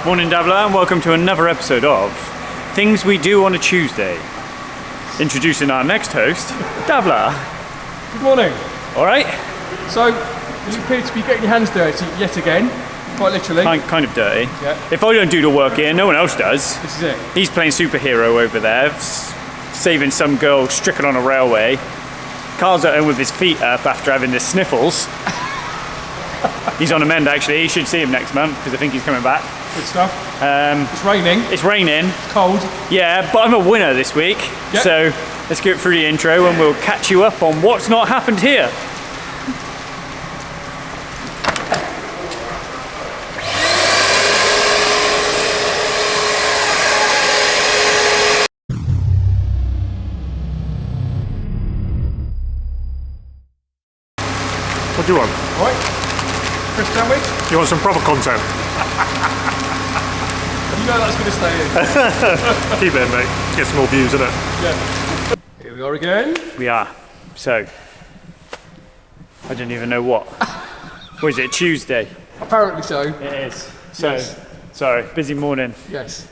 Morning Dabbler, and welcome to another episode of Things We Do on a Tuesday. Introducing our next host, Dabbler. Good morning. Alright? So, you appear to be getting your hands dirty yet again, quite literally. Kind of dirty. Yeah. If I don't do the work here, no one else does. This is it. He's playing superhero over there, saving some girl stricken on a railway. Carl's at home with his feet up after having the sniffles. He's on a mend actually, you should see him next month because I think he's coming back. Good stuff. It's raining. It's raining. It's cold. Yeah, but I'm a winner this week. Yep. So let's get through the intro and we'll catch you up on what's not happened here. What do you want? All right. Chris sandwich. You want some proper content? You know that's going to stay in. Keep it in, mate. Get some more views, innit? Yeah. Here we are again. We are. So, I don't even know what. Was it Tuesday? Apparently so. It is. So, Yes. sorry, busy morning. Yes.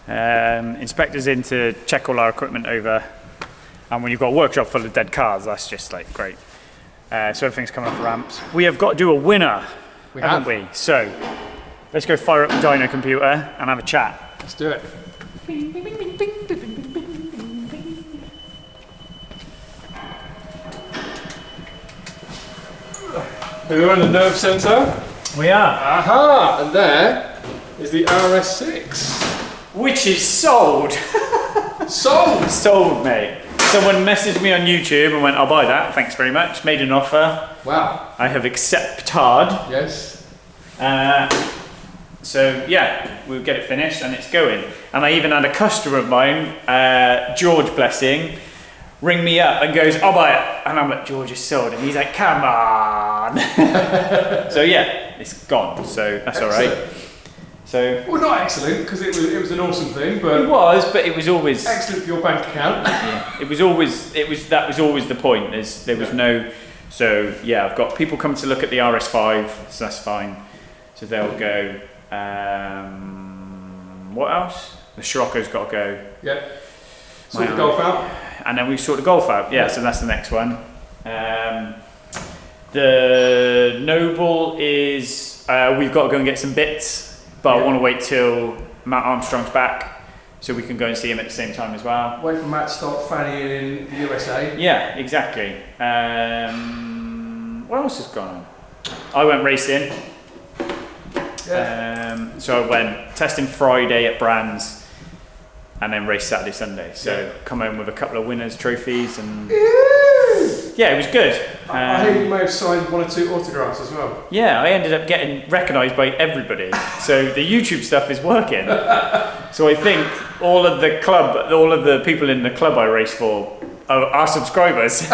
Inspectors in to check all our equipment over. And when you've got a workshop full of dead cars, that's just like great. So everything's coming off ramps. We have got to do a winner, haven't we? So, let's go fire up the dyno computer and have a chat. Let's do it. We're on the nerve centre. We are. Aha! And there is the RS6. Which is sold. Sold! Sold, mate. Someone messaged me on YouTube and went, I'll buy that, thanks very much. Made an offer. Wow. I have accepted. Yes. So yeah, we'll get it finished and it's going. And I even had a customer of mine, George blessing, ring me up and goes, I'll buy it. And I'm like, George is sold. And he's like, come on. So yeah, it's gone. So that's all right. So Well, not excellent, because it was an awesome thing, but it was, but it was always excellent for your bank account. yeah, that was always the point. There was no. So yeah, I've got people coming to look at the RS5, so that's fine. So they'll go. What else? The Scirocco's got to go. Yeah. Sort the golf out. And then we sort the golf out. Yeah, so that's the next one. The Noble is we've got to go and get some bits, but I want to wait till Matt Armstrong's back so we can go and see him at the same time as well. Wait for Matt to start fannying in the USA. Yeah, exactly. What else has gone on? I went racing. Yeah. So I went testing Friday at Brands and then race Saturday, Sunday. So come home with a couple of winners' trophies and yeah, it was good. I hear you may have signed one or two autographs as well. Yeah, I ended up getting recognised by everybody. So the YouTube stuff is working. So I think all of the people in the club I race for are subscribers.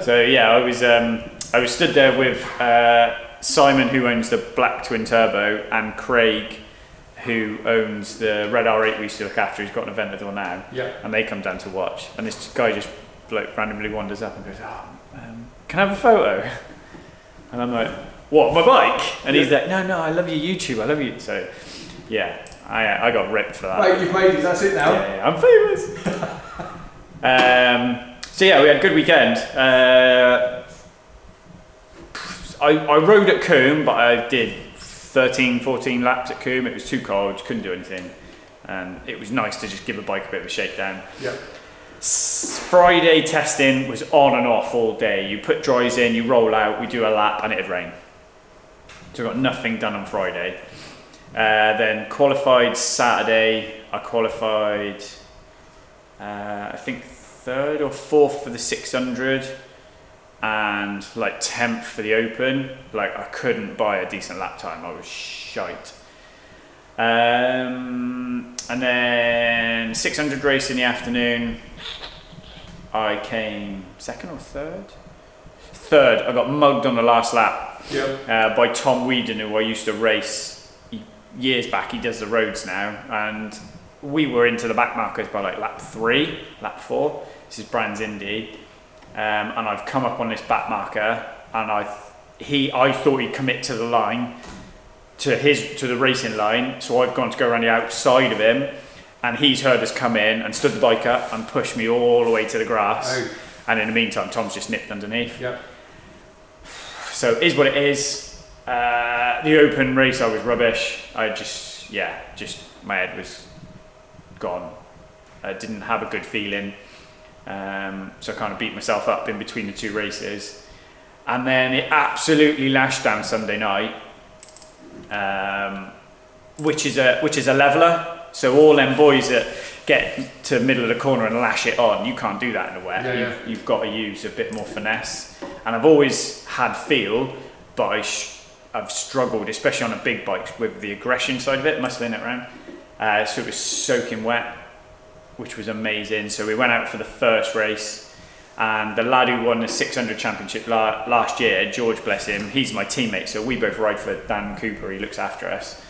So yeah, I was stood there with Simon, who owns the Black Twin Turbo, and Craig, who owns the Red R8 we used to look after. He's got an event with them now. Yeah. And they come down to watch. And this guy just randomly wanders up and goes, can I have a photo? And I'm like, what, my bike? And he's like, no, I love your YouTube, I love you. So yeah, I got ripped for that. Wait, you've made it, that's it now? Yeah, I'm famous. So yeah, we had a good weekend. I rode at Combe, but I did 13, 14 laps at Combe. It was too cold, couldn't do anything. And it was nice to just give the bike a bit of a shakedown. Yeah. Friday testing was on and off all day. You put dries in, you roll out, we do a lap and it'd rain. So I got nothing done on Friday. Then qualified Saturday. I qualified, I think 3rd or 4th for the 600 and like 10th for the Open. Like I couldn't buy a decent lap time, I was shite. And then 600 race in the afternoon. I came 2nd or 3rd? 3rd. I got mugged on the last lap. Yep. By Tom Whedon, who I used to race years back. He does the roads now, and we were into the back markers by like lap 3, lap 4. This is Brands Indy, and I've come up on this back marker, and I thought he'd commit to the line, to the racing line. So I've gone to go around the outside of him, and he's heard us come in and stood the bike up and pushed me all the way to the grass. Oh. And in the meantime, Tom's just nipped underneath. Yeah. So it is what it is. The open race, I was rubbish. I just my head was gone. I didn't have a good feeling. So I kind of beat myself up in between the two races. And then it absolutely lashed down Sunday night, which is a leveler. So all them boys that get to the middle of the corner and lash it on, you can't do that in the wet. You've got to use a bit more finesse. And I've always had feel, but I've struggled, especially on a big bike, with the aggression side of it, muscling it around. So it was soaking wet, which was amazing. So we went out for the first race. And the lad who won the 600 championship last year, George, bless him, he's my teammate. So we both ride for Dan Cooper, he looks after us.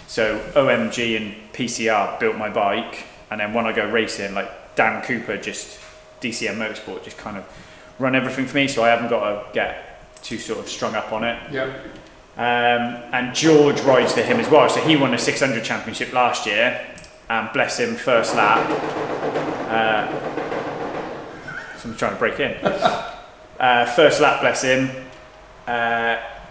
So OMG and PCR built my bike. And then when I go racing, like Dan Cooper, just DCM Motorsport, just kind of run everything for me. So I haven't got to get too sort of strung up on it. Yeah. And George rides for him as well. So he won the 600 championship last year. And bless him, first lap. Someone's trying to break in. First lap, bless him.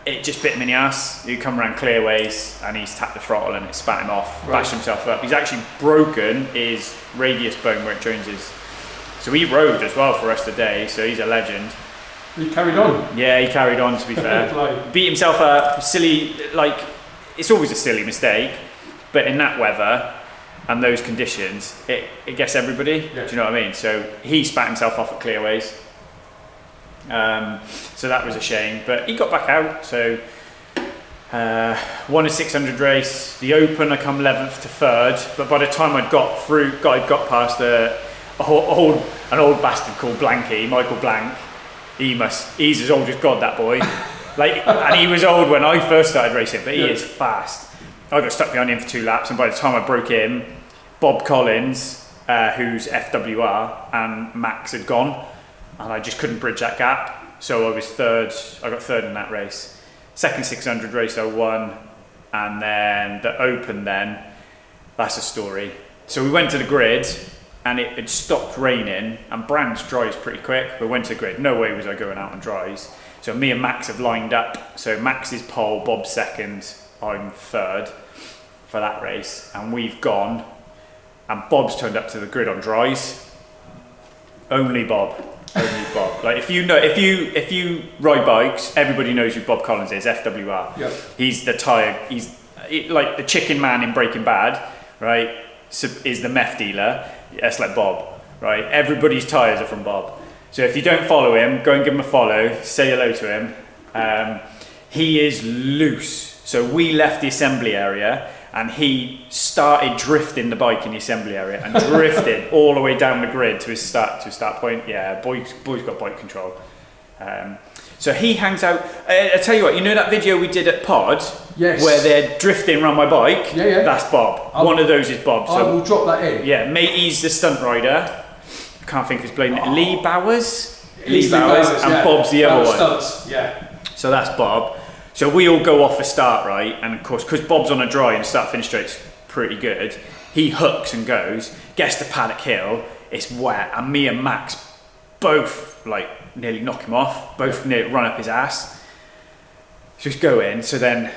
It just bit him in the ass. You come around clearways and he's tapped the throttle and it spat him off, bashed himself up. He's actually broken his radius bone where it joins his. So he rode as well for us today, so he's a legend. He carried on. Yeah, he carried on, to be fair. Beat himself up, silly, like, it's always a silly mistake, but in that weather and those conditions, it gets everybody. Yeah. Do you know what I mean? So he spat himself off at clearways. So that was a shame, but he got back out. So won a 600 race. The Open, I come 11th to 3rd, but by the time I'd got past an old bastard called Blanky, Michael Blank. He's as old as God, that boy. And he was old when I first started racing, but he is fast. I got stuck behind him for 2 laps, and by the time I broke him, Bob Collins, who's FWR, and Max had gone, and I just couldn't bridge that gap. So I was third. I got third in that race. Second 600 race I won, and then the Open. Then that's a story. So we went to the grid, and it had stopped raining, and Brands dries pretty quick. We went to the grid. No way was I going out on dries. So me and Max have lined up. So Max is pole, Bob's second, I'm third for that race, and we've gone. And Bob's turned up to the grid on dries. Only Bob. Like if you ride bikes, everybody knows who Bob Collins is. FWR. Yep. He's the tyre. He's like the chicken man in Breaking Bad, right? So is the meth dealer. That's like Bob, right? Everybody's tyres are from Bob. So if you don't follow him, go and give him a follow. Say hello to him. He is loose. So we left the assembly area. And he started drifting the bike in the assembly area and drifted all the way down the grid to his start point. Yeah, boy's got bike control. So he hangs out. I tell you what, you know that video we did at Pod? Yes. Where they're drifting around my bike? Yeah. That's Bob. One of those is Bob. I will drop that in. Yeah, matey's the stunt rider. Can't think of his blame. Lee Bowers? Lee Bowers, and Bob's the other one. Stunts. Yeah. So that's Bob. So we all go off a start, right? And of course, because Bob's on a dry and start-finish straight's pretty good, he hooks and goes, gets to Paddock Hill, it's wet, and me and Max both like nearly knock him off, both nearly run up his ass. Just go in. So then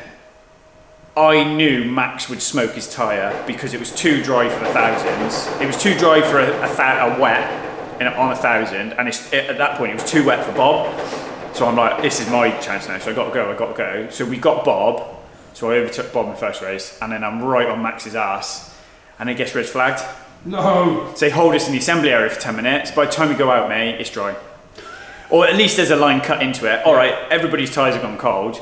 I knew Max would smoke his tyre because it was too dry for the thousands. It was too dry for a wet on 1,000, and at that point it was too wet for Bob. So I'm like, this is my chance now, so I got to go. So we got Bob, so I overtook Bob in the first race, and then I'm right on Max's ass, and then guess where it's flagged? No! So they hold us in the assembly area for 10 minutes, by the time we go out, mate, it's dry. Or at least there's a line cut into it. Alright, everybody's tyres have gone cold.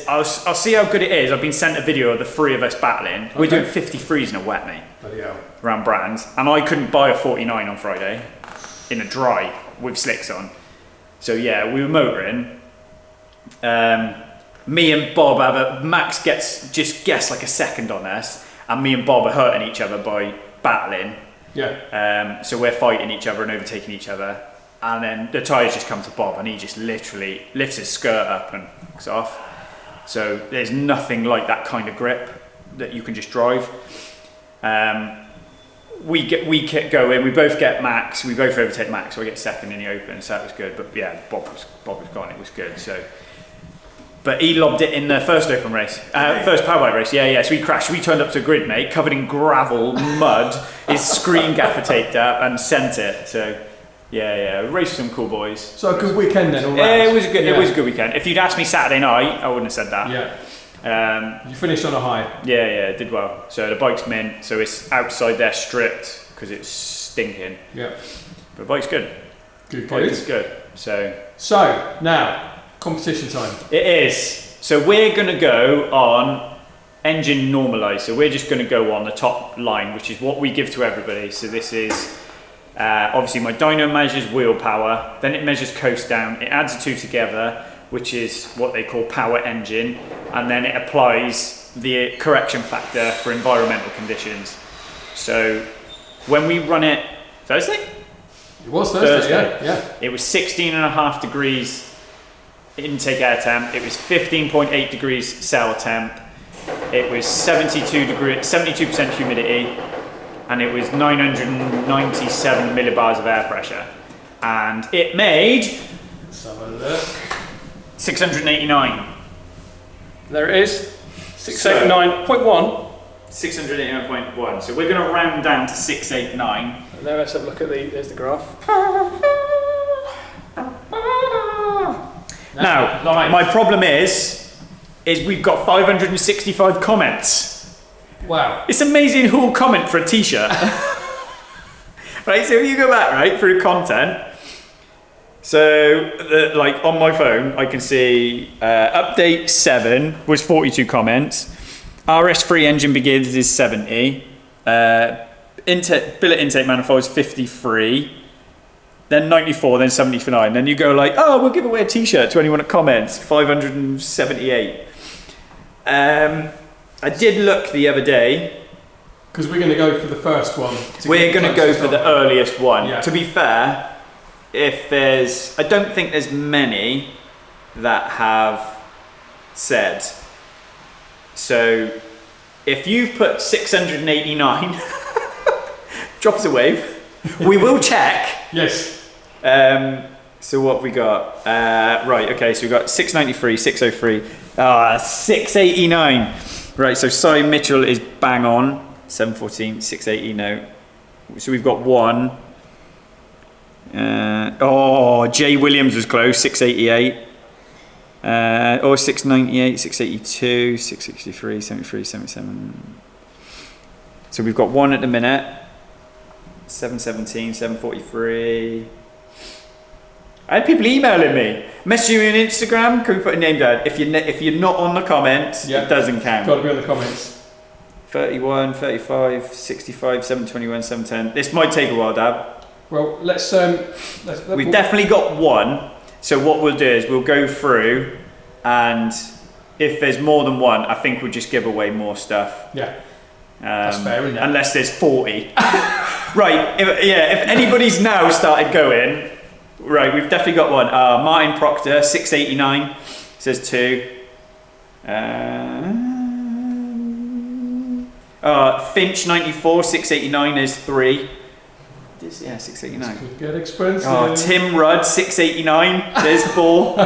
I'll see how good it is. I've been sent a video of the 3 of us battling. Okay. We're doing 53s in a wet, mate. Bloody hell. Around Brands, and I couldn't buy a 49 on Friday, in a dry, with slicks on. So yeah, we were motoring. Me and Bob Max gets like a second on us, and me and Bob are hurting each other by battling. Yeah. So we're fighting each other and overtaking each other, and then the tyres just come to Bob, and he just literally lifts his skirt up and hooks off. So there's nothing like that kind of grip that you can just drive. We kept going, we both get max, we both overtake max, so I get second in the open, so that was good. But yeah, Bob was gone, it was good. So, but he lobbed it in the first open race, first power bike race. Yeah. So he crashed. We turned up to a grid, mate, covered in gravel, mud. His screen gaffer taped up and sent it. So yeah, raced some cool boys. So a good weekend then, all round. Yeah, it was a good. It was a good weekend. If you'd asked me Saturday night, I wouldn't have said that. Yeah. You finished on a high. Yeah, did well. So the bike's mint, so it's outside there stripped because it's stinking. Yeah. But the bike's good. Good. Bike is good. So now competition time. it is. So we're gonna go on engine normalized. So we're just gonna go on the top line, which is what we give to everybody. So this is obviously my dyno measures wheel power, then it measures coast down. It adds the two together, which is what they call power engine, and then it applies the correction factor for environmental conditions. So when we run it Thursday? It was Thursday. Yeah. It was 16.5 degrees intake air temp, it was 15.8 degrees cell temp, it was 72% humidity, and it was 997 millibars of air pressure. And it made, Let's have a look. 689. There it is. 689.1. 689.1. So we're going to round down to 689. And now let's have a look at there's the graph. Now, my problem is we've got 565 comments. Wow. It's amazing who will comment for a t-shirt. Right, so if you go back, right, through content, so like on my phone, I can see update 7 was 42 comments, RS3 engine begins is 70, billet intake manifolds 53, then 94, then 79. Then you go like, oh, we'll give away a t-shirt to anyone that comments, 578. I did look the other day. Because we're going to go for the first one. We're going to go for the earliest one. Yeah. To be fair, I don't think there's many that have said. So if you've put 689, drop us a wave. We will check. Yes. So what have we got? Right, okay, so we've got 693, 603, 689. Right, so Cy Mitchell is bang on. 714, 680, no. So we've got one. Jay Williams was close, 688. 698, 682, 663, 73, 77. So we've got one at the minute. 717, 743. I had people emailing me, messaging me on Instagram. Can we put a name down? If you're not on the comments, it doesn't count. Got to be on the comments. 31, 35, 65, 721, 710. This might take a while, Dab. Well, We've definitely got one. So what we'll do is we'll go through, and if there's more than one, I think we'll just give away more stuff. Yeah. That's fair, isn't it? Unless there's 40. Right. If anybody's now started going, right, we've definitely got one. Martin Proctor, 689, says 2. Finch 94, 689 is 3. Yeah, 689. Could get expensive. Tim Rudd 689, there's 4.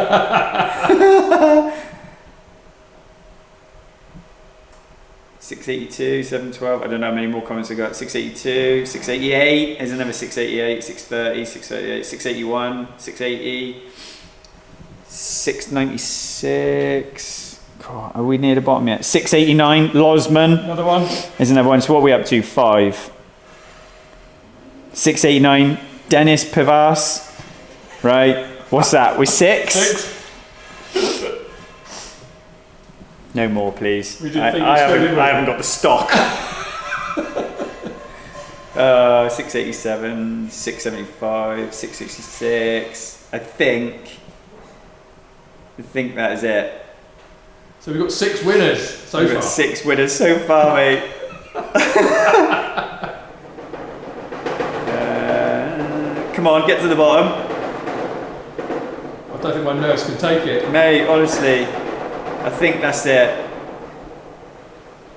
682, 712. I don't know how many more comments I got. 682, 688. There's another 688, 630, 638, 681, 680, 696. God, are we near the bottom yet? 689, Losman. Another one. There's another one. So what are we up to? 5. 689, Dennis Pivas. Right. What's that? We're 6? No more, please. I haven't got the stock. 687, 675, 666. I think that is it. So we've got 6 winners so far. 6 winners so far, mate. Come on, get to the bottom. I don't think my nerves can take it. Mate, honestly. I think that's it.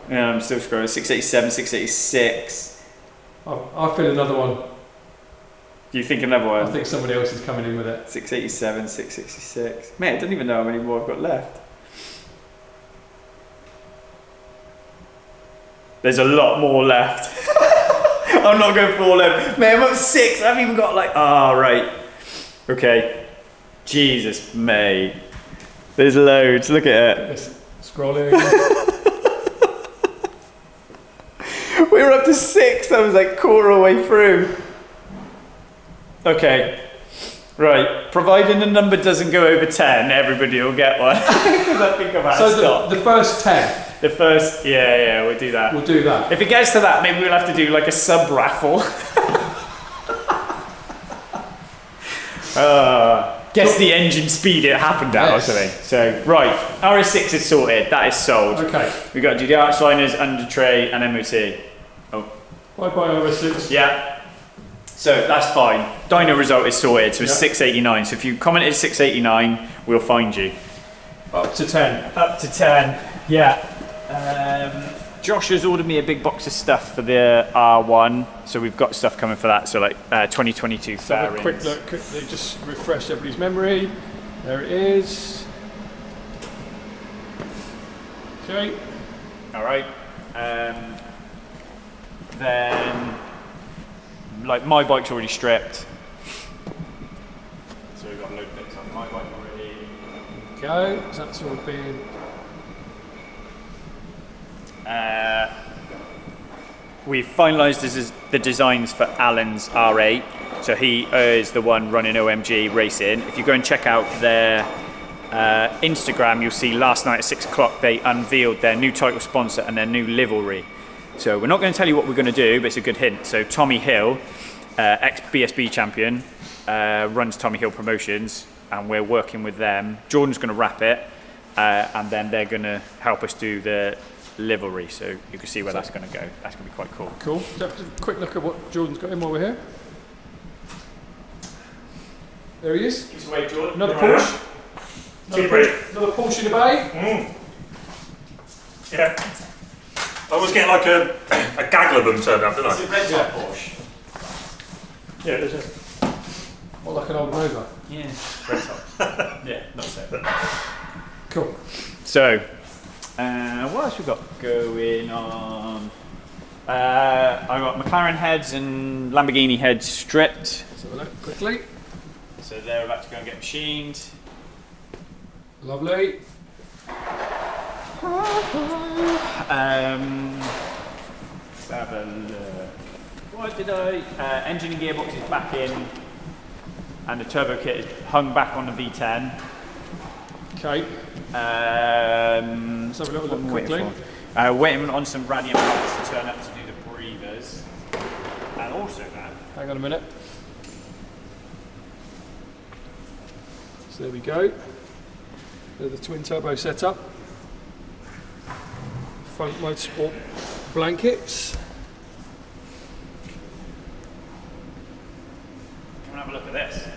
Yeah, I'm still scrolling. 687, 686. I'll fill another one. Do you think another one? I think somebody else is coming in with it. 687, 666. Mate, I don't even know how many more I've got left. There's a lot more left. I'm not going for all of them. Mate, I'm up 6. I haven't even got like... Ah, right. Okay. Jesus, mate. There's loads. Look at it. Just scrolling. We were up to 6. I was like quarter of the way through. Okay. Right. Providing the number doesn't go over 10, everybody will get one. Because I think I've had to stop. The first 10. The first, yeah, we'll do that. We'll do that. If it gets to that, maybe we'll have to do like a sub raffle. Guess the engine speed it happened at or something. So, right, RS6 is sorted. That is sold. Okay. We've got to do the arch liners, under tray, and MOT. Oh. Bye bye RS6. Yeah. So that's fine. Dyno result is sorted, so it's 689. So if you commented 689, we'll find you. Up to 10. Up to 10, yeah. Josh has ordered me a big box of stuff for the R1, so we've got stuff coming for that. So like 2022 Have a quick look, quickly just refresh everybody's memory. There it is. Okay. All right. Then, like my bike's already stripped, so we've got a load of bits on my bike already. Go. So that's all been. We've finalised the designs for Alan's R8, so he is the one running OMG Racing. If you go and check out their Instagram, you'll see last night at 6 o'clock they unveiled their new title sponsor and their new livery. So we're not going to tell you what we're going to do, but it's a good hint. So Tommy Hill, ex-BSB champion, runs Tommy Hill Promotions, and we're working with them. Jordan's going to wrap it, and then they're going to help us do the livery, so you can see where that's going to go. That's going to be quite cool. Cool. Just a quick look at what Jordan's got in while we're here. There he is. Give us away, Jordan. Another Porsche. Another Porsche in the bay. Yeah. I always get like a gaggle of them turned up, don't It's a red top Porsche. Yeah, it is. Or like an old Nova. Yeah. Red top. Yeah, not so. Cool. So, what else we got going on? I got McLaren heads and Lamborghini heads stripped. Let's have a look quickly. So they're about to go and get machined. Lovely. Let's have a look. What did I? Engine and gearbox is back in, and the turbo kit is hung back on the V10. Okay. Let's have a little look quickly. Waiting on some radiant lights to turn up to do the breathers, and also that. Hang on a minute. So there we go. There's the twin turbo setup. Front motorsport blankets. Come and have a look at this.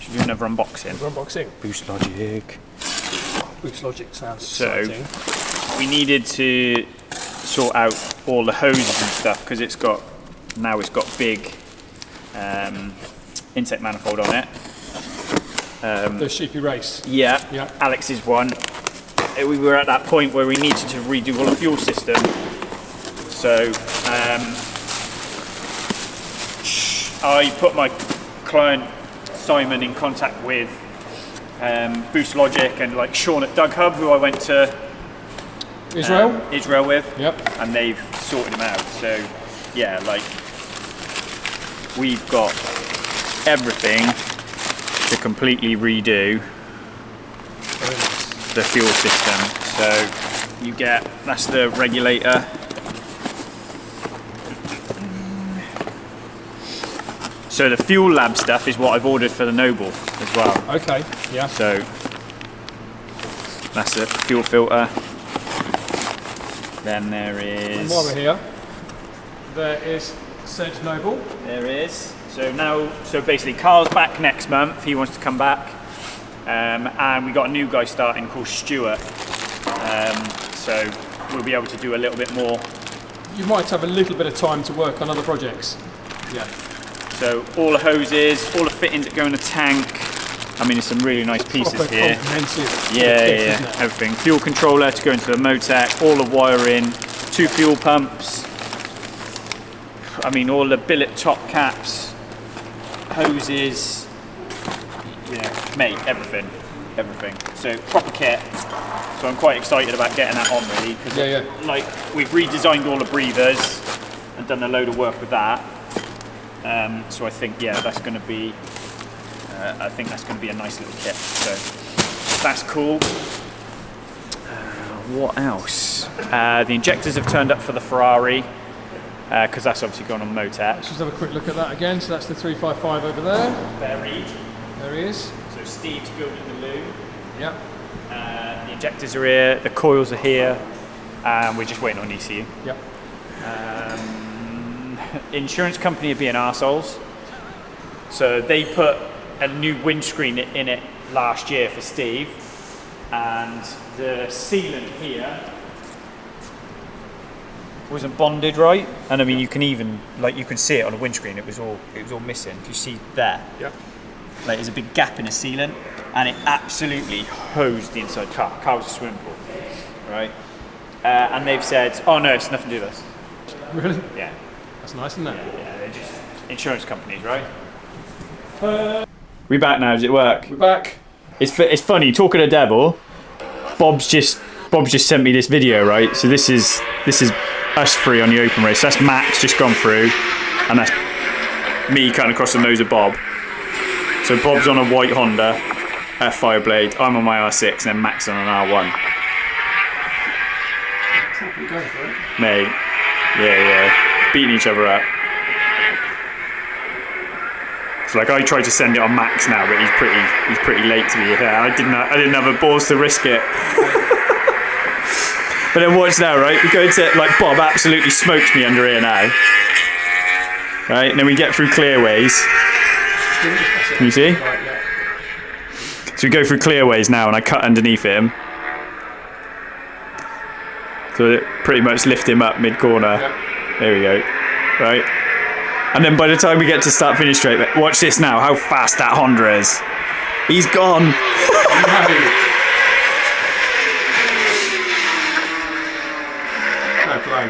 Should we do another unboxing? Unboxing. Boost Logic. Boost Logic sounds So, exciting. we needed to sort out all the hoses and stuff because it's got big intake manifold on it. The Sheepy Race. Yeah, Yeah. Alex's one. We were at that point where we needed to redo all the fuel system. So I put my client Simon in contact with Boost Logic and like Sean at Doug Hub, who I went to Israel with. Yep. And they've sorted him out. So yeah, like we've got everything to completely redo the fuel system. So you get, that's the regulator. So the fuel lab stuff is what I've ordered for the Noble as well. Okay, yeah. So that's the fuel filter. Then there is... And while we're here, there is said Noble. There is. So basically Carl's back next month, he wants to come back. And we got a new guy starting called Stuart. So we'll be able to do a little bit more. You might have a little bit of time to work on other projects. Yeah. So all the hoses, all the fittings that go in the tank. I mean, there's some really nice pieces Proper here. comprehensive Yeah, kit, yeah, isn't it? everything. Fuel controller to go into the MoTeC, all the wiring, 2 fuel pumps. I mean, all the billet top caps, hoses. Yeah, mate, everything. So proper kit. So I'm quite excited about getting that on really, because like we've redesigned all the breathers and done a load of work with that. So I think that's going to be. I think that's going to be a nice little kit. So that's cool. What else? The injectors have turned up for the Ferrari because that's obviously gone on MoTeC. Let's just have a quick look at that again. So that's the 355 over there. Buried. There he is. So Steve's building the loo. Yep. The injectors are here, the coils are here, and we're just waiting on ECU. Yep. Insurance company are being arseholes. So they put a new windscreen in it last year for Steve, and the sealant here wasn't bonded right. And I mean, you can even you can see it on the windscreen. It was all missing. You see there. Yeah. Like there's a big gap in the sealant, and it absolutely hosed the inside car. Car was a swimming pool, right? And they've said, "Oh no, it's nothing to do with us." Really? Yeah. That's nice, isn't it? Yeah, they're just insurance companies, right? We back now. Does it work? We're back. It's funny talking to devil. Bob's just sent me this video, right? So this is us three on the open race. That's Max just gone through, and that's me cutting across the nose of Bob. So Bob's on a white Honda Fireblade. I'm on my R6, and then Max on an R1. Go for it. Mate, yeah, beating each other up. So I tried to send it on Max now, but he's pretty late to be here. I didn't have the balls to risk it. But then watch now, right? We go into Bob absolutely smokes me under here now, right? And then we get through clearways. Can you see? Right, yeah. So we go through clearways now, and I cut underneath him. So it pretty much lift him up mid-corner. Yep. There we go. Right. And then by the time we get to start-finish straight, watch this now, how fast that Honda is. He's gone. No play.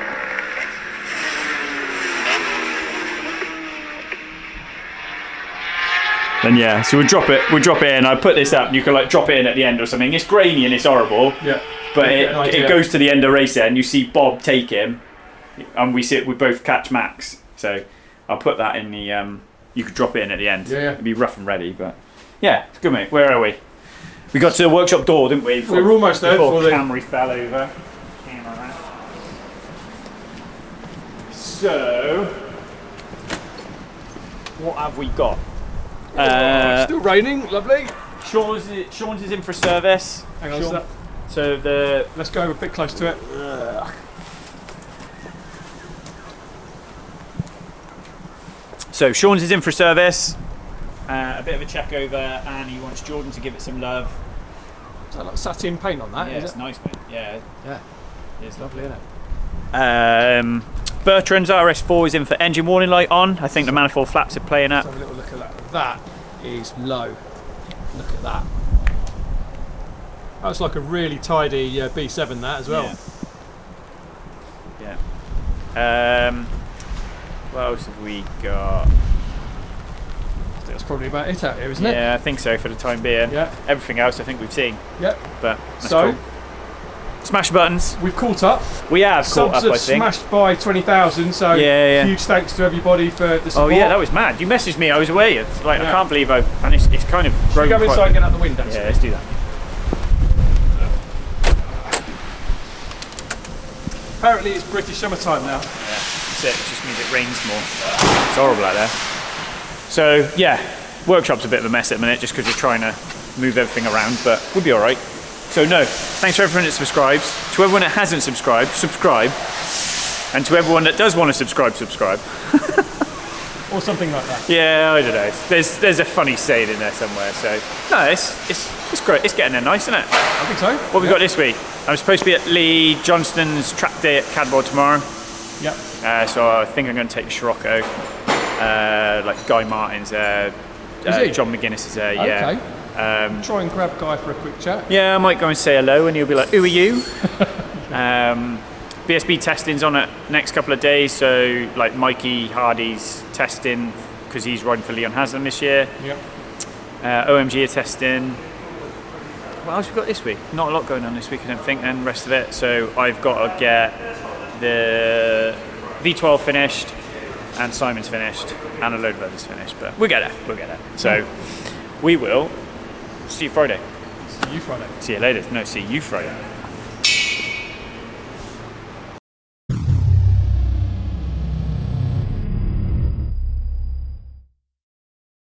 Then yeah, so we'll drop it in. I put this up, and you can drop it in at the end or something. It's grainy and it's horrible. Yeah. But it goes to the end of the race and you see Bob take him, and we both catch Max. So I'll put that in the. You could drop it in at the end. Yeah. It'd be rough and ready, but yeah, it's good, mate. Where are we? We got to the workshop door, didn't we? We were almost there before before Camry fell over. So, what have we got? Still raining, lovely. Sean's is in for service. Hang on, Sean. So let's go a bit close to it. So Sean's is in for service. A bit of a check over, and he wants Jordan to give it some love. Is that like satin paint on that? Yeah, is it's it? nice, mate. Yeah, Yeah. it's Lovely, isn't it? Bertrand's RS4 is in for engine warning light on. I think the manifold flaps are playing up. Let's have a little look at that. That is low. Look at that. That's like a really tidy B7 that as well. Yeah. What else have we got? That's probably about it out here, isn't it? Yeah, I think so for the time being. Yeah. Everything else I think we've seen. Yep. But that's So, cool. Smash buttons. we've caught up. We have Subs caught up, have I think. smashed by 20,000, so Yeah. huge thanks to everybody for the Oh support. yeah, that was mad. You messaged me, I was away. It's I Yeah. can't believe and it's kind of Should we go grown inside quite- and get out the windows? Yeah, let's do that. Apparently it's British summertime now. Yeah, that's it. It just means it rains more. It's horrible out there. So yeah, workshop's a bit of a mess at the minute just because we're trying to move everything around, but we'll be all right. So no, thanks for everyone that subscribes. To everyone that hasn't subscribed, subscribe. And to everyone that does want to subscribe. or something like that. Yeah, I don't know. There's a funny saying in there somewhere. So no, it's great. It's getting there nice, isn't it? I think so. What we got this week? I'm supposed to be at Lee Johnston's track day at Cadboard tomorrow. Yep. So I think I'm going to take Scirocco. Like Guy Martin's there. Is he? John McGuinness is there. Yeah. Okay. Try and grab Guy for a quick chat. Yeah, I might go and say hello, and he'll be like, "Who are you?" BSB testing's on it next couple of days, so like Mikey Hardy's testing because he's riding for Leon Haslam this year. Yep. OMG are testing. What else we got this week? Not a lot going on this week, I don't think, and rest of it. So I've got to get the V12 finished, and Simon's finished, and a load of others finished, but we'll get there. So we will see you Friday. See you Friday. See you later. No, see you Friday.